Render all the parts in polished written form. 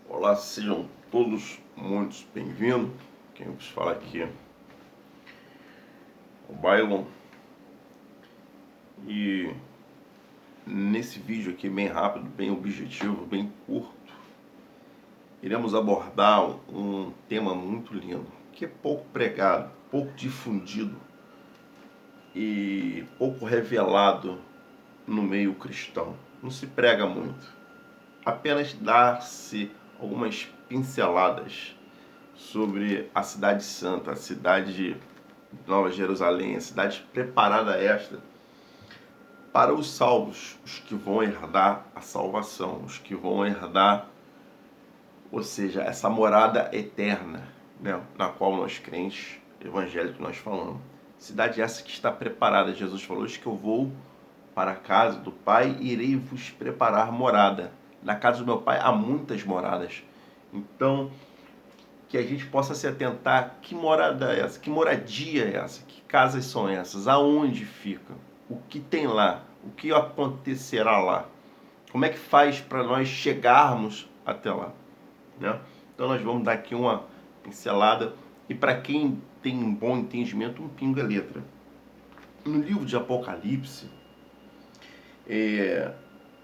Olá, sejam todos muito bem-vindos. Quem vos fala aqui é o Bailon. E nesse vídeo aqui, bem rápido, bem objetivo, bem curto, iremos abordar um tema muito lindo, que é pouco pregado, pouco difundido e pouco revelado no meio cristão. Não se prega muito, apenas dá-se algumas pinceladas sobre a cidade santa, a cidade de Nova Jerusalém, a cidade preparada esta para os salvos, os que vão herdar a salvação, os que vão herdar, ou seja, essa morada eterna, né, na qual nós crentes evangélicos nós falamos. Cidade essa que está preparada. Jesus falou que eu vou para a casa do Pai e irei vos preparar morada. Na casa do meu Pai há muitas moradas. Então, que a gente possa se atentar, que morada é essa, que moradia é essa, que casas são essas, aonde fica, o que tem lá, o que acontecerá lá, como é que faz para nós chegarmos até lá, né? Então nós vamos dar aqui uma pincelada, e para quem tem um bom entendimento, um pingo é letra. No livro de Apocalipse,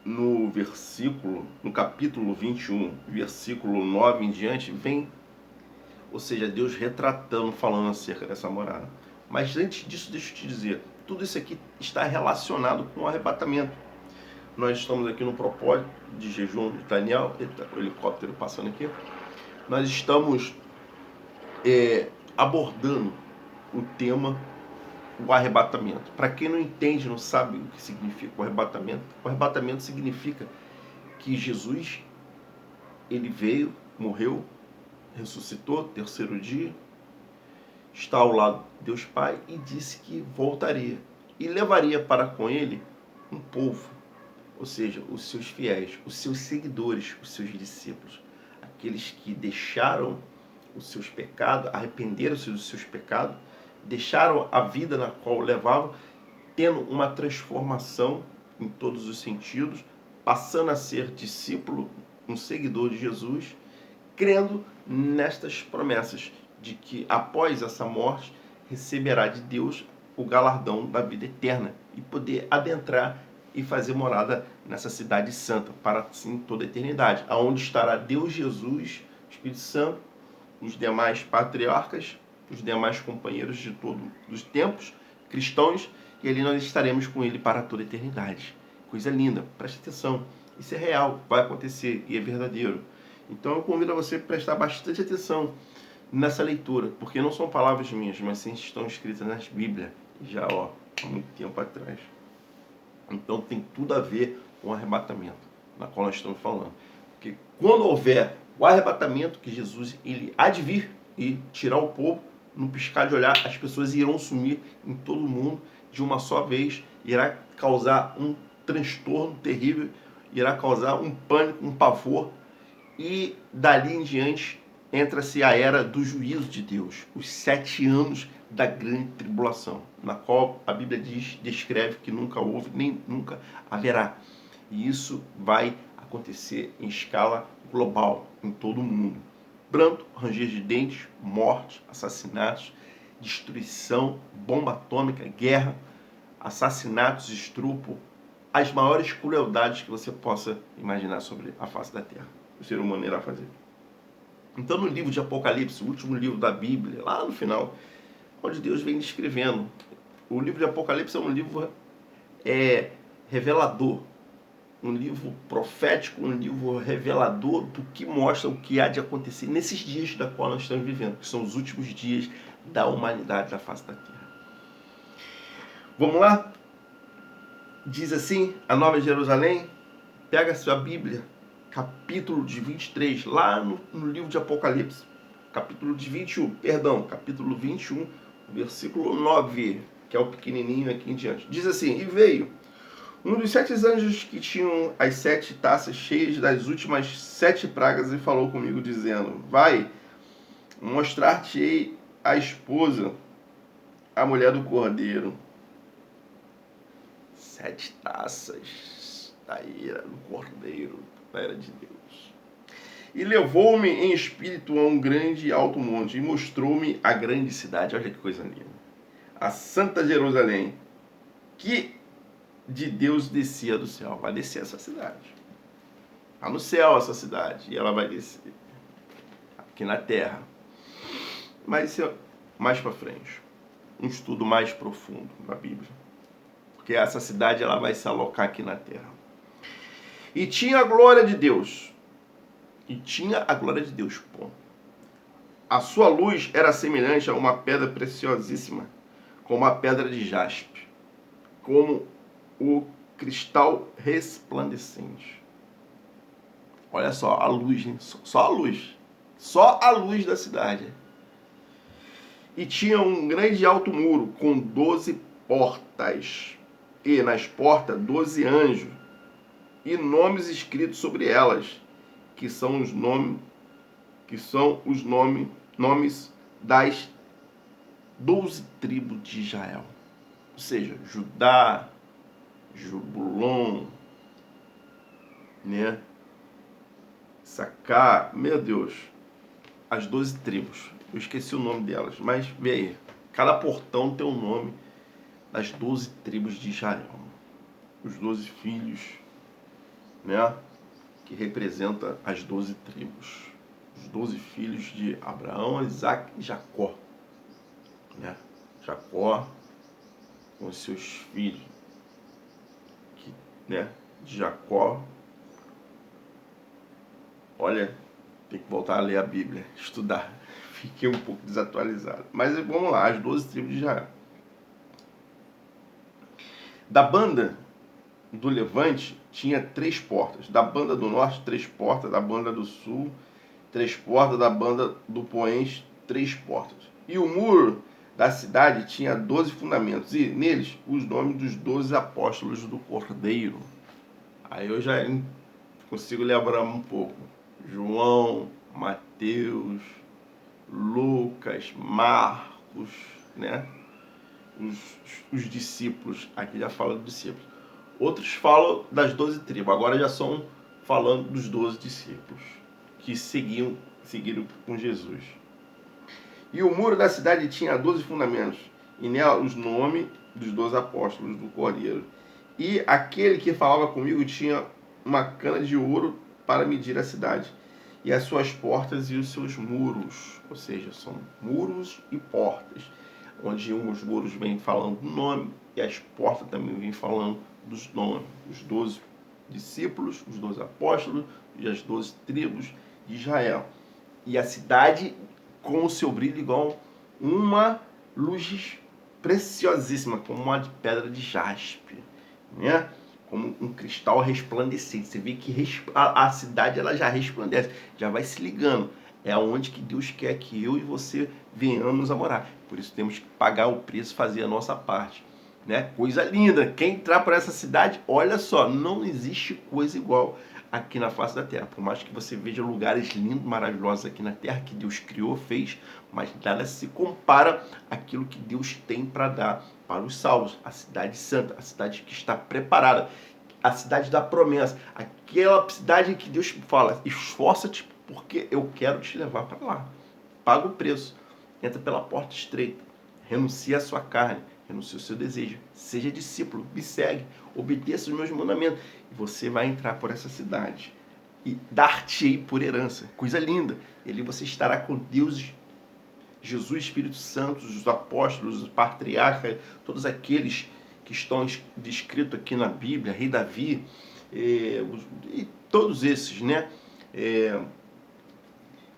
no capítulo 21, versículo 9 em diante, vem, ou seja, Deus retratando, falando acerca dessa morada. Mas antes disso, deixa eu te dizer, tudo isso aqui está relacionado com o arrebatamento. Nós estamos aqui no propósito de jejum de Daniel, o helicóptero passando aqui. Nós estamos abordando o tema, o arrebatamento. Para quem não entende, não sabe o que significa o arrebatamento significa que Jesus, ele veio, morreu, ressuscitou, terceiro dia, está ao lado de Deus Pai e disse que voltaria e levaria para com ele um povo, ou seja, os seus fiéis, os seus seguidores, os seus discípulos, aqueles que deixaram os seus pecados, arrependeram-se dos seus pecados, deixaram a vida na qual levavam, tendo uma transformação em todos os sentidos, passando a ser discípulo, um seguidor de Jesus, crendo nestas promessas de que após essa morte receberá de Deus o galardão da vida eterna e poder adentrar e fazer morada nessa cidade santa para assim toda a eternidade, aonde estará Deus Jesus, Espírito Santo, os demais patriarcas, os demais companheiros de todos os tempos cristãos, e ali nós estaremos com ele para toda a eternidade. Coisa linda, preste atenção, isso é real, vai acontecer e é verdadeiro. Então eu convido a você a prestar bastante atenção nessa leitura, porque não são palavras minhas, mas sim estão escritas nas Bíblias, já há muito tempo atrás. Então tem tudo a ver com o arrebatamento, na qual nós estamos falando. Porque quando houver o arrebatamento, que Jesus ele há de vir e tirar o povo, num piscar de olhar, as pessoas irão sumir em todo o mundo de uma só vez, irá causar um transtorno terrível, irá causar um pânico, um pavor, e dali em diante entra-se a era do juízo de Deus, os 7 anos da grande tribulação, na qual a Bíblia descreve que nunca houve, nem nunca haverá. E isso vai acontecer em escala global, em todo o mundo. Pranto, ranger de dentes, morte, assassinatos, destruição, bomba atômica, guerra, assassinatos, estupro, as maiores crueldades que você possa imaginar sobre a face da terra. O ser humano irá fazer. Então, no livro de Apocalipse, o último livro da Bíblia, lá no final, onde Deus vem descrevendo, o livro de Apocalipse é um livro revelador, um livro profético, um livro revelador do que mostra o que há de acontecer nesses dias da qual nós estamos vivendo, que são os últimos dias da humanidade da face da terra. Vamos lá? Diz assim, a Nova Jerusalém, pega a sua Bíblia, capítulo de 23, lá no livro de Apocalipse, capítulo 21, versículo 9, que é o pequenininho aqui em diante. Diz assim, e veio um dos 7 anjos que tinham as 7 taças cheias das últimas 7 pragas e falou comigo dizendo, vai, mostrar-te-ei a esposa, a mulher do cordeiro. 7 taças da ira do cordeiro, da ira de Deus. E levou-me em espírito a um grande e alto monte, e mostrou-me a grande cidade. Olha que coisa linda. A Santa Jerusalém, que de Deus descia do céu. Vai descer essa cidade. Está no céu essa cidade. E ela vai descer aqui na terra. Mas isso é mais para frente. Um estudo mais profundo da Bíblia. Porque essa cidade ela vai se alocar aqui na terra. E tinha a glória de Deus. E tinha a glória de Deus. Ponto. A sua luz era semelhante a uma pedra preciosíssima, como a pedra de jaspe, como o cristal resplandecente. Olha só a luz, hein? Só a luz. Só a luz da cidade. E tinha um grande alto muro com 12 portas. E nas portas 12 anjos. E nomes escritos sobre elas, que são os nomes das 12 tribos de Israel. Ou seja, Judá, Jubulon, né? Sacar, meu Deus, as 12 tribos. Eu esqueci o nome delas, mas vê aí. Cada portão tem um nome das 12 tribos de Israel. Os 12 filhos, né? Que representa as 12 tribos. Os 12 filhos de Abraão, Isaac e Jacó. Né? Jacó com os seus filhos. Né? De Jacó. Olha, tem que voltar a ler a Bíblia, estudar. Fiquei um pouco desatualizado. Mas vamos lá, as 12 tribos de Israel. Da banda do Levante tinha 3 portas. Da banda do Norte, 3 portas. Da banda do Sul, 3 portas. Da banda do Poente, 3 portas. E o muro da cidade tinha 12 fundamentos. E neles os nomes dos 12 apóstolos do Cordeiro. Aí eu já consigo lembrar um pouco. João, Mateus, Lucas, Marcos, né? Os discípulos. Aqui já fala dos discípulos. Outros falam das 12 tribos. Agora já são falando dos 12 discípulos que seguiram com Jesus. E o muro da cidade tinha 12 fundamentos. E nela os nomes dos 12 apóstolos do Cordeiro. E aquele que falava comigo tinha uma cana de ouro para medir a cidade, e as suas portas e os seus muros. Ou seja, são muros e portas, onde os muros vêm falando do nome, e as portas também vêm falando dos nomes. Os 12 discípulos, os 12 apóstolos e as 12 tribos de Israel. E a cidade com o seu brilho igual uma luz preciosíssima, como uma de pedra de jaspe, né? Como um cristal resplandecente. Você vê que a cidade ela já resplandece, já vai se ligando. É onde que Deus quer que eu e você venhamos a morar. Por isso temos que pagar o preço, fazer a nossa parte, né? Coisa linda. Quem entrar para essa cidade, olha só, não existe coisa igual aqui na face da terra. Por mais que você veja lugares lindos, maravilhosos aqui na terra, que Deus criou, fez, mas nada se compara àquilo que Deus tem para dar para os salvos. A cidade santa, a cidade que está preparada, a cidade da promessa, aquela cidade em que Deus fala, esforça-te porque eu quero te levar para lá. Paga o preço, entra pela porta estreita, renuncia a sua carne, renuncia o seu desejo, seja discípulo, me segue, obedeça os meus mandamentos, e você vai entrar por essa cidade e dar-te-ei por herança. Coisa linda. E ali você estará com Deus, Jesus, Espírito Santo, os apóstolos, os patriarcas, todos aqueles que estão descritos aqui na Bíblia, Rei Davi, e todos esses, né?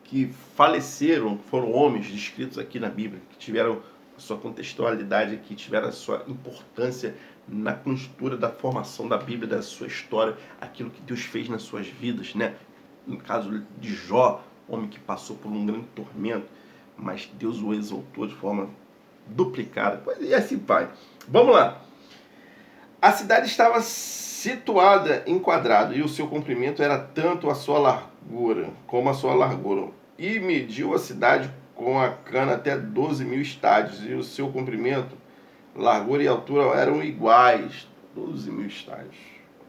Que faleceram, foram homens descritos aqui na Bíblia, que tiveram a sua contextualidade aqui, tiveram a sua importância na construtora da formação da Bíblia, da sua história, aquilo que Deus fez nas suas vidas, né? No caso de Jó, homem que passou por um grande tormento, mas Deus o exaltou de forma duplicada. E assim vai. Vamos lá. A cidade estava situada em quadrado, e o seu comprimento era tanto a sua largura como a sua largura. E mediu a cidade com a cana até 12.000 estádios, e o seu comprimento, largura e altura eram iguais, 12.000 estádios.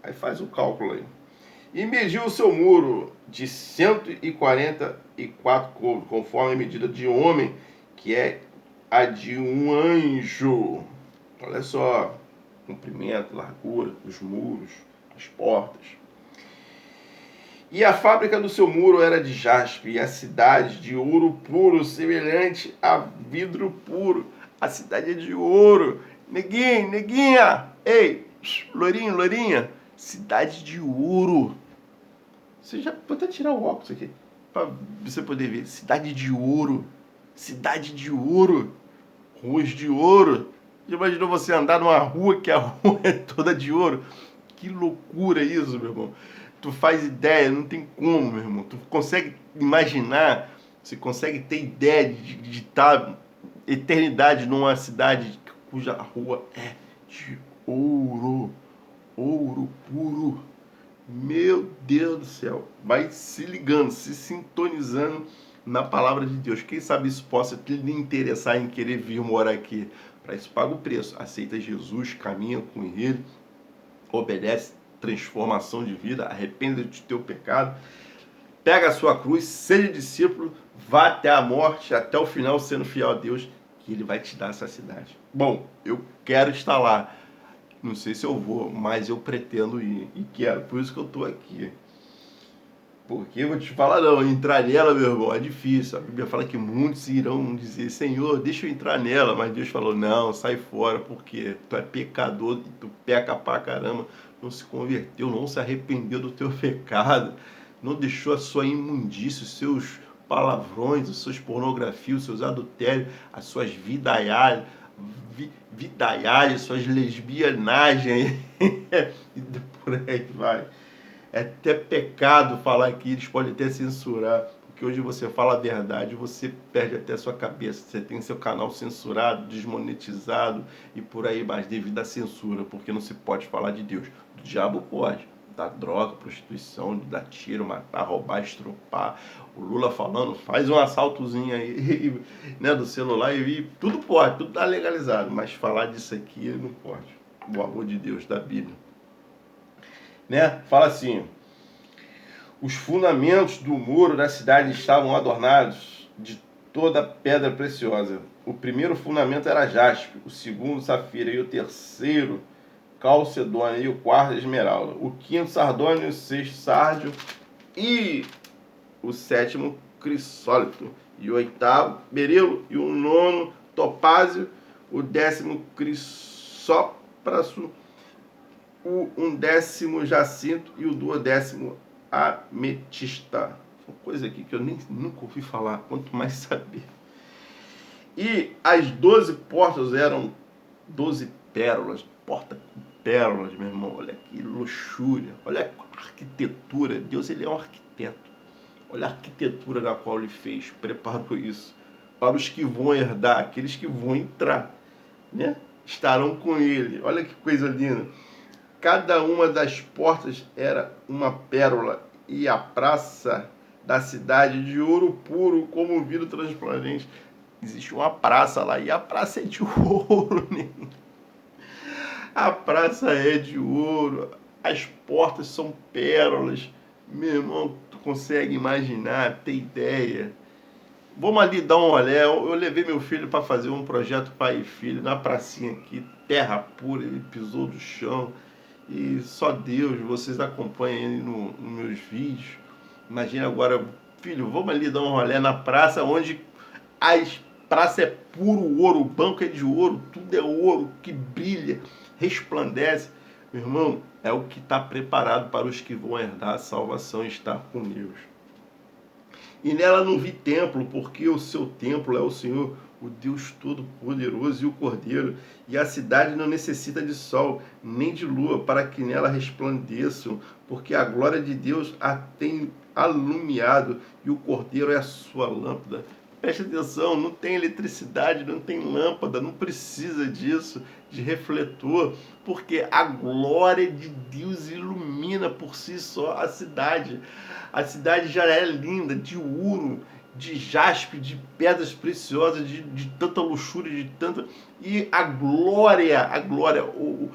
Aí faz o cálculo aí. E mediu o seu muro de 144 côvados, conforme a medida de homem, que é a de um anjo. Olha só, comprimento, largura, os muros, as portas. E a fábrica do seu muro era de jaspe, e a cidade de ouro puro, semelhante a vidro puro. A cidade é de ouro. Neguinho, neguinha, ei, loirinho, loirinha, cidade de ouro. Você já pode até tirar o óculos aqui, para você poder ver. Cidade de ouro. Cidade de ouro. Ruas de ouro. Já imaginou você andar numa rua que a rua é toda de ouro? Que loucura isso, meu irmão. Tu faz ideia, não tem como, meu irmão. Tu consegue imaginar, você consegue ter ideia de estar eternidade numa cidade cuja rua é de ouro. Ouro puro. Meu Deus do céu. Vai se ligando, se sintonizando na palavra de Deus. Quem sabe isso possa te interessar em querer vir morar aqui. Para isso, paga o preço. Aceita Jesus, caminha com Ele, obedece, transformação de vida, arrepende-te do teu pecado, pega a sua cruz, seja discípulo, vá até a morte, até o final, sendo fiel a Deus, que Ele vai te dar essa cidade. Bom, eu quero estar lá. Não sei se eu vou, mas eu pretendo ir e quero. Por isso que eu estou aqui. Porque eu vou te falar, não, entrar nela, meu irmão, é difícil. A Bíblia fala que muitos irão dizer, Senhor, deixa eu entrar nela. Mas Deus falou, não, sai fora, porque tu é pecador, tu peca pra caramba, não se converteu, não se arrependeu do teu pecado, não deixou a sua imundícia, os seus palavrões, as suas pornografias, os seus adultérios, as suas vidaiagens, suas lesbianagens, e por aí vai. É até pecado falar aqui, eles podem até censurar, porque hoje você fala a verdade, você perde até a sua cabeça, você tem seu canal censurado, desmonetizado e por aí mais, devido à censura, porque não se pode falar de Deus. Do diabo pode, da droga, prostituição, de dar tiro, matar, roubar, estrupar. O Lula falando, faz um assaltozinho aí, né, do celular e tudo pode, tudo tá legalizado, mas falar disso aqui não pode. O amor de Deus, da Bíblia. Né? Fala assim: os fundamentos do muro da cidade estavam adornados de toda pedra preciosa. O primeiro fundamento era jaspe, o segundo safira, e o terceiro calcedônia, e o quarto esmeralda, o quinto sardônio, o sexto sárdio, e o sétimo crisólito, e o oitavo berilo, e o nono topázio, o décimo crisópraso, o undécimo jacinto e o duodécimo ametista. Uma coisa aqui que eu nunca ouvi falar, quanto mais saber. E as 12 portas eram 12 pérolas, porta com pérolas, meu irmão. Olha que luxúria, olha a arquitetura. Deus, ele é um arquiteto. Olha a arquitetura na qual ele fez, preparou isso para os que vão herdar, aqueles que vão entrar, né? Estarão com ele. Olha que coisa linda. Cada uma das portas era uma pérola, e a praça da cidade de ouro puro, como um vidro transparente. Existe uma praça lá, e a praça é de ouro, né? A praça é de ouro, as portas são pérolas. Meu irmão, tu consegue imaginar, ter ideia? Vamos ali dar um olé. Eu levei meu filho para fazer um projeto pai e filho na pracinha aqui, terra pura, ele pisou do chão. E só Deus, vocês acompanham ele nos meus vídeos. Imagina agora, filho, vamos ali dar um rolê na praça, onde a praça é puro ouro, o banco é de ouro, tudo é ouro, que brilha, resplandece. Meu irmão, é o que está preparado para os que vão herdar a salvação e estar com Deus. E nela não vi templo, porque o seu templo é o Senhor, o Deus Todo-Poderoso e o Cordeiro. E a cidade não necessita de sol, nem de lua, para que nela resplandeçam, porque a glória de Deus a tem alumiado, e o Cordeiro é a sua lâmpada. Preste atenção, não tem eletricidade, não tem lâmpada, não precisa disso, de refletor, porque a glória de Deus ilumina por si só a cidade. A cidade já é linda, de ouro, de jaspe, de pedras preciosas, de tanta luxúria, de tanta... E a glória, o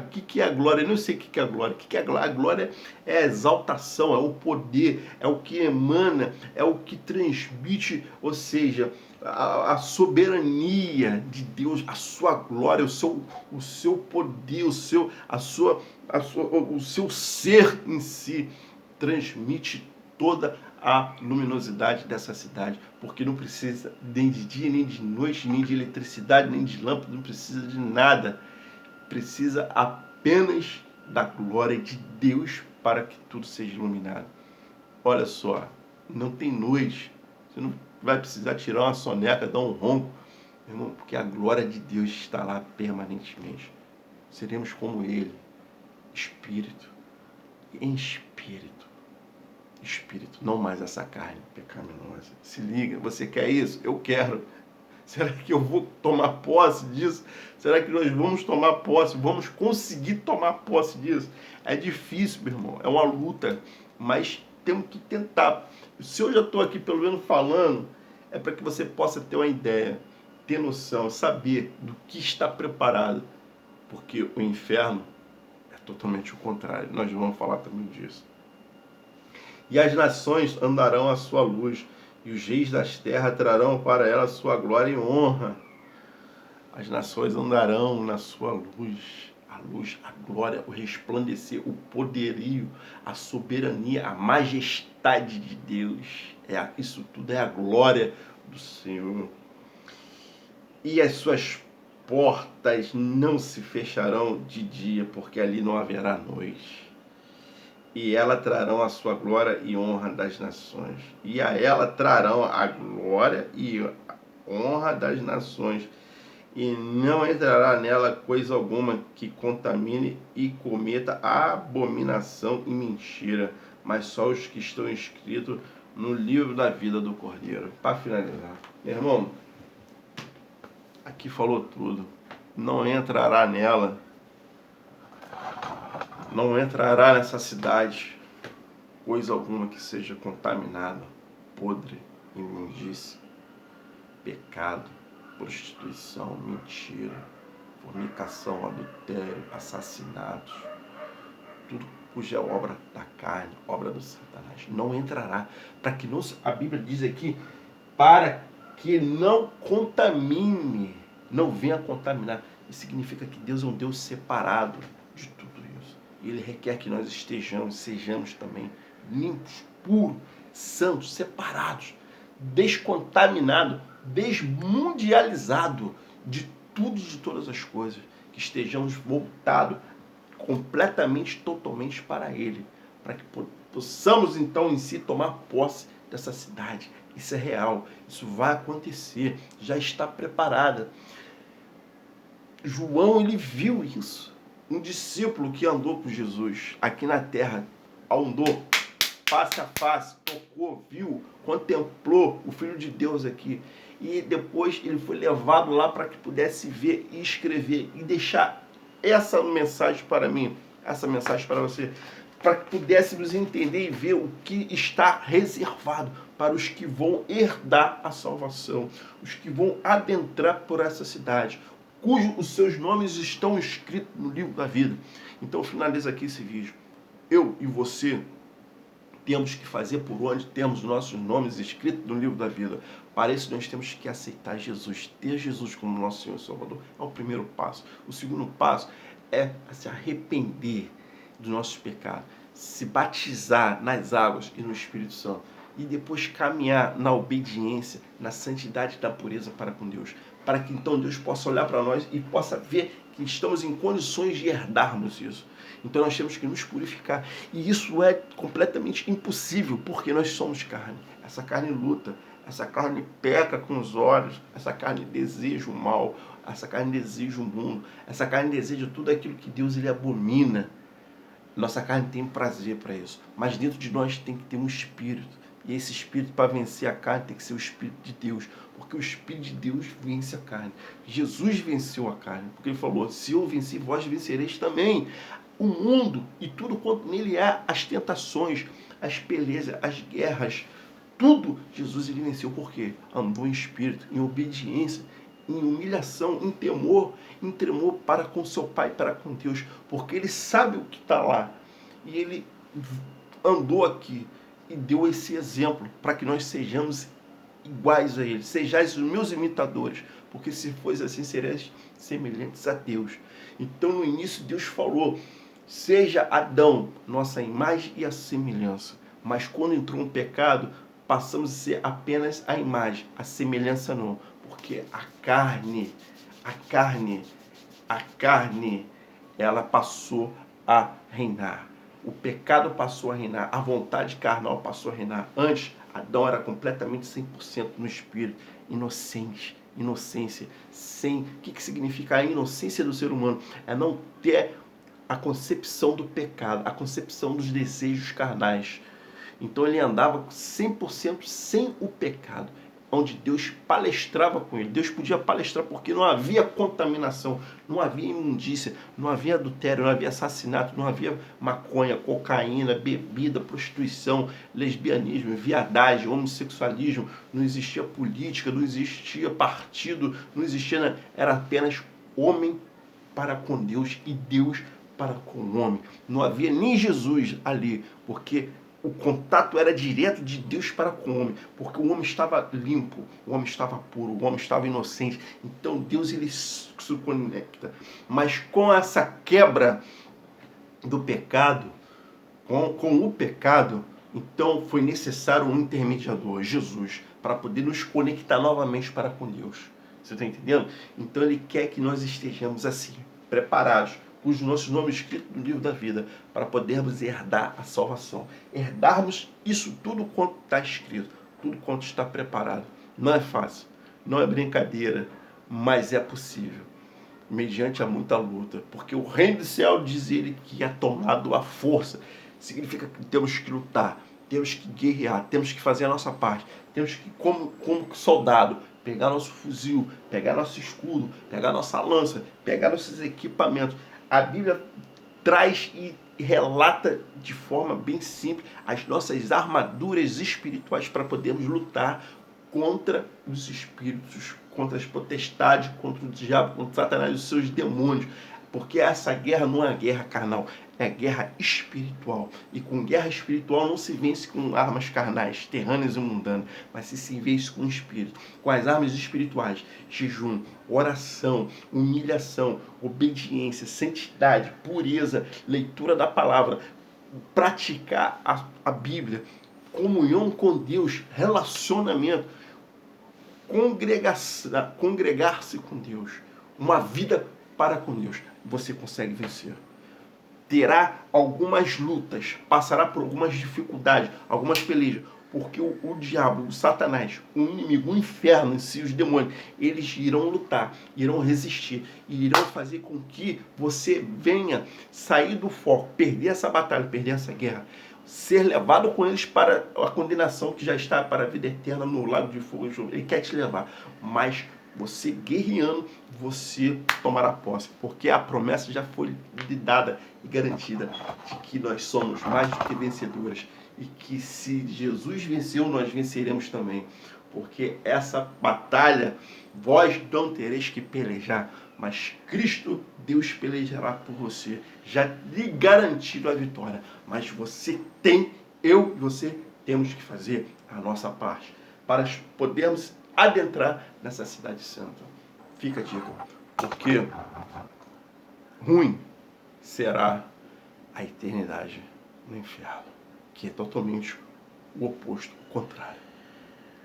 que é a glória? Eu não sei o que é a glória. O que é a glória? A glória é a exaltação, é o poder, é o que emana, é o que transmite, ou seja, a soberania de Deus, a sua glória, o seu poder, o seu ser em si transmite toda a luminosidade dessa cidade, porque não precisa nem de dia, nem de noite, nem de eletricidade, nem de lâmpada, não precisa de nada. Precisa apenas da glória de Deus para que tudo seja iluminado. Olha só, não tem noite, você não vai precisar tirar uma soneca, dar um ronco, irmão, porque a glória de Deus está lá permanentemente. Seremos como Ele, Espírito, em Espírito. Espírito, não mais essa carne pecaminosa. Se liga, você quer isso? Eu quero. Será que eu vou tomar posse disso? Será que nós vamos tomar posse? Vamos conseguir tomar posse disso? É difícil, meu irmão, é uma luta, mas temos que tentar. Se eu já estou aqui pelo menos falando, é para que você possa ter uma ideia, ter noção, saber do que está preparado, porque o inferno é totalmente o contrário. Nós vamos falar também disso. E as nações andarão à sua luz, e os reis das terras trarão para ela a sua glória e honra. As nações andarão na sua luz, a glória, o resplandecer, o poderio, a soberania, a majestade de Deus. Isso tudo é a glória do Senhor. E as suas portas não se fecharão de dia, porque ali não haverá noite. E ela trarão a sua glória e honra das nações. E a ela trarão a glória e honra das nações. E não entrará nela coisa alguma que contamine e cometa abominação e mentira, mas só os que estão escritos no livro da vida do Cordeiro. Para finalizar, meu irmão, aqui falou tudo. Não entrará nela, não entrará nessa cidade coisa alguma que seja contaminada, podre, imundícia, pecado, prostituição, mentira, fornicação, adultério, assassinatos, tudo cuja é obra da carne, obra do Satanás, não entrará. Para que não, a Bíblia diz aqui, para que não contamine, não venha contaminar. Isso significa que Deus é um Deus separado de tudo isso. E Ele requer que nós sejamos também limpos, puros, santos, separados, descontaminados, desmundializados de tudo e de todas as coisas, que estejamos voltados completamente, totalmente para Ele, para que possamos então em si tomar posse dessa cidade. Isso é real, isso vai acontecer, já está preparada. João, ele viu isso. Um discípulo que andou com Jesus aqui na terra, andou face a face, tocou, viu, contemplou o Filho de Deus aqui. E depois ele foi levado lá para que pudesse ver e escrever e deixar essa mensagem para mim, essa mensagem para você, para que pudéssemos entender e ver o que está reservado para os que vão herdar a salvação, os que vão adentrar por essa cidade, cujos os seus nomes estão escritos no livro da vida. Então finaliza aqui esse vídeo. Eu e você temos que fazer por onde temos nossos nomes escritos no livro da vida. Para isso nós temos que aceitar Jesus, ter Jesus como nosso Senhor e Salvador. É o primeiro passo. O segundo passo é se arrepender dos nossos pecados, se batizar nas águas e no Espírito Santo e depois caminhar na obediência, na santidade da pureza para com Deus, para que então Deus possa olhar para nós e possa ver que estamos em condições de herdarmos isso. Então nós temos que nos purificar. E isso é completamente impossível, porque nós somos carne. Essa carne luta, essa carne peca com os olhos, essa carne deseja o mal, essa carne deseja o mundo, essa carne deseja tudo aquilo que Deus ele abomina. Nossa carne tem prazer para isso. Mas dentro de nós tem que ter um espírito. E esse espírito, para vencer a carne, tem que ser o Espírito de Deus. Porque o Espírito de Deus vence a carne. Jesus venceu a carne. Porque ele falou, se eu venci, vós vencereis também. O mundo e tudo quanto nele há, as tentações, as pelejas, as guerras, tudo Jesus ele venceu. Por quê? Andou em espírito, em obediência, em humilhação, em tremor para com seu Pai, para com Deus, porque ele sabe o que está lá. E ele andou aqui e deu esse exemplo para que nós sejamos iguais a ele. Sejais os meus imitadores, porque se fosse assim, sereis semelhantes a Deus. Então no início Deus falou, seja Adão nossa imagem e a semelhança. Mas quando entrou um pecado, passamos a ser apenas a imagem, a semelhança não. Porque a carne, ela passou a reinar. O pecado passou a reinar, a vontade carnal passou a reinar. Antes, Adão era completamente 100% no espírito, inocência, sem... O que significa a inocência do ser humano? É não ter a concepção do pecado, a concepção dos desejos carnais. Então ele andava 100% sem o pecado, onde Deus palestrava com ele. Deus podia palestrar porque não havia contaminação, não havia imundícia, não havia adultério, não havia assassinato, não havia maconha, cocaína, bebida, prostituição, lesbianismo, viadagem, homossexualismo, não existia política, não existia partido, não existia, era apenas homem para com Deus e Deus para com o homem. Não havia nem Jesus ali, porque o contato era direto de Deus para com o homem, porque o homem estava limpo, o homem estava puro, o homem estava inocente. Então Deus ele se conecta. Mas com essa quebra do pecado, com o pecado, então foi necessário um intermediador, Jesus, para poder nos conectar novamente para com Deus. Você está entendendo? Então ele quer que nós estejamos assim, preparados, com os nossos nomes escritos no livro da vida, para podermos herdar a salvação. Herdarmos isso tudo quanto está escrito, tudo quanto está preparado. Não é fácil, não é brincadeira, mas é possível, mediante a muita luta. Porque o reino do céu, diz ele, que é tomado à força. Significa que temos que lutar, temos que guerrear, temos que fazer a nossa parte. Temos que, como soldado, pegar nosso fuzil, pegar nosso escudo, pegar nossa lança, pegar nossos equipamentos. A Bíblia traz e relata de forma bem simples as nossas armaduras espirituais para podermos lutar contra os espíritos, contra as potestades, contra o diabo, contra Satanás e os seus demônios. Porque essa guerra não é guerra carnal, é guerra espiritual. E com guerra espiritual não se vence com armas carnais, terrâneas e mundanas, mas se vence com o espírito, com as armas espirituais, jejum, oração, humilhação, obediência, santidade, pureza, leitura da palavra, praticar a Bíblia, comunhão com Deus, relacionamento, congregar-se com Deus, uma vida para com Deus. Você consegue vencer. Terá algumas lutas, passará por algumas dificuldades, algumas pelejas, porque o diabo, o Satanás, o inimigo, o inferno em si, os demônios, eles irão lutar, irão resistir, e irão fazer com que você venha sair do foco, perder essa batalha, perder essa guerra, ser levado com eles para a condenação que já está para a vida eterna no lago de fogo. Ele quer te levar, mas você guerreando, você tomará posse, porque a promessa já foi lhe dada e garantida de que nós somos mais do que vencedores e que se Jesus venceu, nós venceremos também, porque essa batalha vós não tereis que pelejar, mas Cristo, Deus pelejará por você, já lhe garantido a vitória. Mas você tem, eu e você temos que fazer a nossa parte para podermos adentrar nessa cidade santa. Fica a dica, porque ruim será a eternidade no inferno, que é totalmente o oposto, o contrário,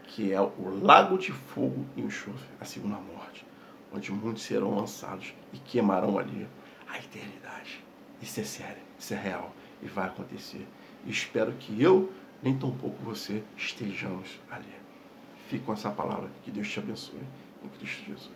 que é o lago de fogo e enxofre, a segunda morte, onde muitos serão lançados e queimarão ali a eternidade. Isso é sério, isso é real e vai acontecer. E espero que eu, nem tampouco você, estejamos ali. Fique com essa palavra. Que Deus te abençoe. Em Cristo Jesus.